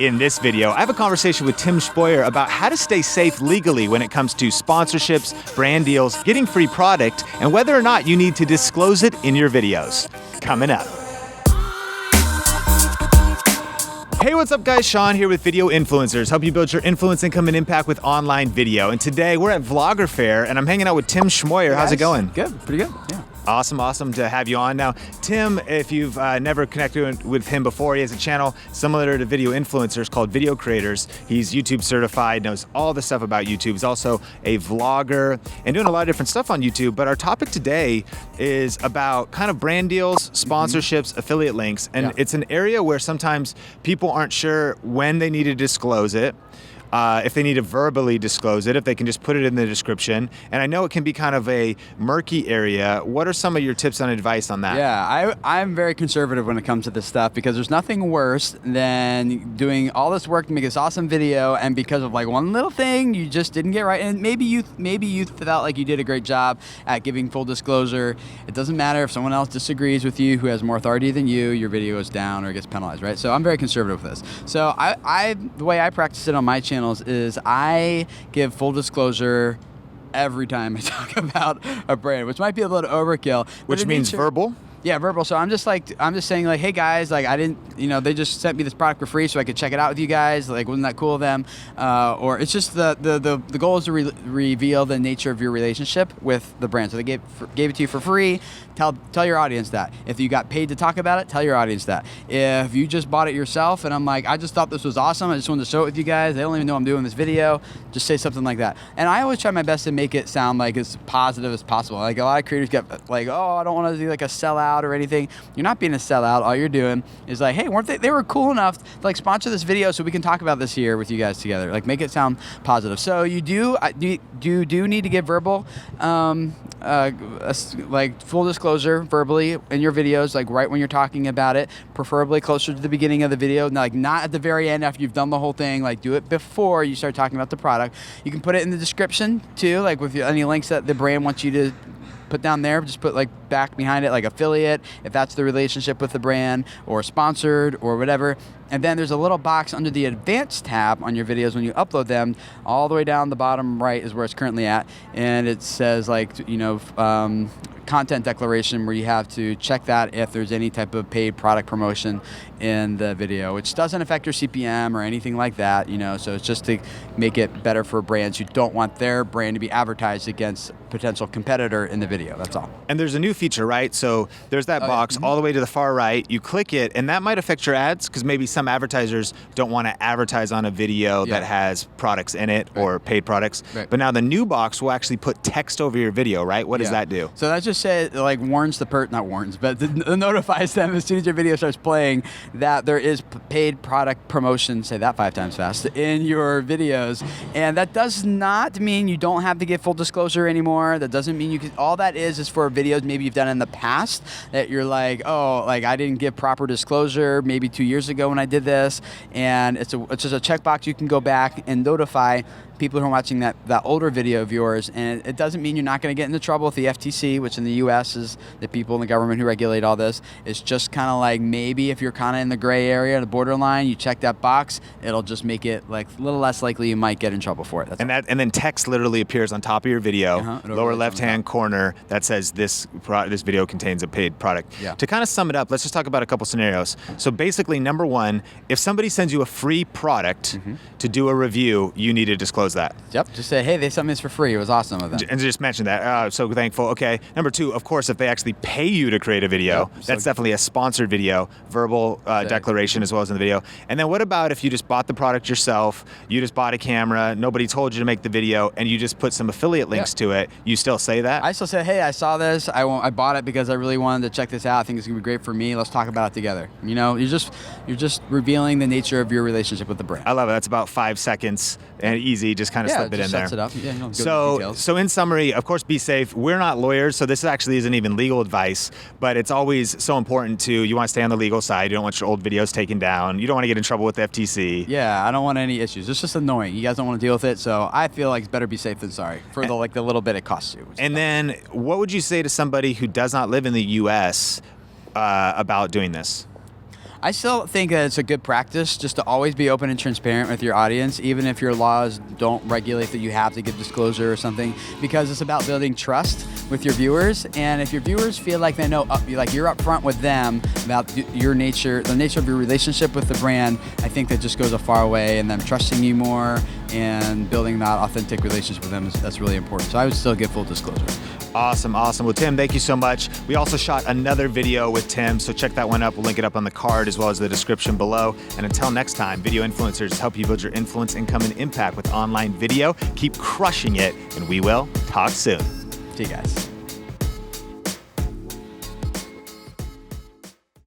In this video, I have a conversation with Tim Schmoyer about how to stay safe legally when it comes to sponsorships, brand deals, getting free product, and whether or not you need to disclose it in your videos. Coming up. Hey, what's up guys? Sean here with Video Influencers. Help you build your influence, income, and impact with online video. And today we're at Vlogger Fair and I'm hanging out with Tim Schmoyer. Hey, how's it going? Good, pretty good, yeah. Awesome to have you on. Now, Tim, if you've never connected with him before, he has a channel similar to Video Influencers called Video Creators. He's YouTube certified, knows all the stuff about YouTube. He's also a vlogger and doing a lot of different stuff on YouTube. But our topic today is about kind of brand deals, sponsorships, affiliate links. And it's an area where sometimes people aren't sure when they need to disclose it. If they need to verbally disclose it, if they can just put it in the description. And I know it can be kind of a murky area. What are some of your tips and advice on that? Yeah, I'm very conservative when it comes to this stuff because there's nothing worse than doing all this work to make this awesome video and because of like one little thing you just didn't get right. And maybe you felt like you did a great job at giving full disclosure. It doesn't matter if someone else disagrees with you who has more authority than you, your video goes down or gets penalized, right? So I'm very conservative with this. So the way I practice it on my channel is I give full disclosure every time I talk about a brand, which might be a little overkill. Which means verbal? Yeah, verbal. So I'm just saying like, hey guys, like I didn't, they just sent me this product for free so I could check it out with you guys. Like, wasn't that cool of them? Or it's just the goal is to reveal the nature of your relationship with the brand. So they gave it to you for free. Tell your audience that. If you got paid to talk about it, tell your audience that. If you just bought it yourself and I'm like, I just thought this was awesome, I just wanted to show it with you guys, they don't even know I'm doing this video, just say something like that. And I always try my best to make it sound like as positive as possible. Like a lot of creators get like, oh, I don't want to do like a sellout or anything. You're not being a sellout. All you're doing is like, hey, weren't they were cool enough to like sponsor this video so we can talk about this here with you guys together. Like make it sound positive. So you do need to give verbal like full disclosure verbally in your videos, like right when you're talking about it, preferably closer to the beginning of the video, like not at the very end after you've done the whole thing. Like do it before you start talking about the product. You can put it in the description too, like with any links that the brand wants you to put down there, just put like back behind it like affiliate if that's the relationship with the brand, or sponsored or whatever. And then there's a little box under the advanced tab on your videos when you upload them. All the way down the bottom right is where it's currently at, and it says like content declaration, where you have to check that if there's any type of paid product promotion in the video, which doesn't affect your CPM or anything like that, so it's just to make it better for brands who don't want their brand to be advertised against a potential competitor in the video, that's all. And there's a new feature, right? So there's that box all the way to the far right, you click it, and that might affect your ads because maybe some advertisers don't want to advertise on a video that has products in it or paid products. Right. But now the new box will actually put text over your video, right? What does that do? So that just says, like warns not warns, but notifies them as soon as your video starts playing that there is paid product promotion, say that 5 times fast, in your videos. And that does not mean you don't have to give full disclosure anymore. That doesn't mean you can, all that is for videos maybe you've done in the past that you're like, oh, like I didn't give proper disclosure maybe 2 years ago when I did this. And it's just a checkbox you can go back and notify people who are watching that older video of yours. And it doesn't mean you're not going to get into trouble with the FTC, which in the US is the people in the government who regulate all this. It's just kind of like maybe if you're kind of in the gray area, the borderline, you check that box, it'll just make it like a little less likely you might get in trouble for it. And then text literally appears on top of your video, lower left-hand corner, that says this video contains a paid product. Yeah. To kind of sum it up, let's just talk about a couple scenarios. So basically, number one, if somebody sends you a free product to do a review, you need to disclose that. Yep, just say, hey, they sent me this for free. It was awesome of them. And just mention that. So thankful. Okay. Number two, of course, if they actually pay you to create a video, that's definitely a sponsored video, verbal declaration as well as in the video. And then what about if you just bought the product yourself, you just bought a camera, nobody told you to make the video, and you just put some affiliate links to it, you still say that? I still say, hey, I saw this. I bought it because I really wanted to check this out. I think it's going to be great for me. Let's talk about it together. You're just revealing the nature of your relationship with the brand. I love it. That's about 5 seconds and easy. Just kind of slip it in there. Sets it up. Yeah, go so in summary, of course, be safe. We're not lawyers, so this actually isn't even legal advice, but it's always so important you want to stay on the legal side. You don't want your old videos taken down. You don't want to get in trouble with the FTC. Yeah, I don't want any issues. It's just annoying. You guys don't want to deal with it, so I feel like it's better be safe than sorry for the little bit it costs you. And then what would you say to somebody who does not live in the U.S. About doing this? I still think that it's a good practice just to always be open and transparent with your audience, even if your laws don't regulate that you have to give disclosure or something, because it's about building trust with your viewers. And if your viewers feel like they know, like you're upfront with them about your nature, the nature of your relationship with the brand, I think that just goes a far way, and them trusting you more and building that authentic relationship with them, that's really important. So I would still give full disclosure. Awesome, awesome. Well, Tim, thank you so much. We also shot another video with Tim, so check that one up. We'll link it up on the card as well as the description below. And until next time, video influencers help you build your influence, income, and impact with online video. Keep crushing it, and we will talk soon. See you guys.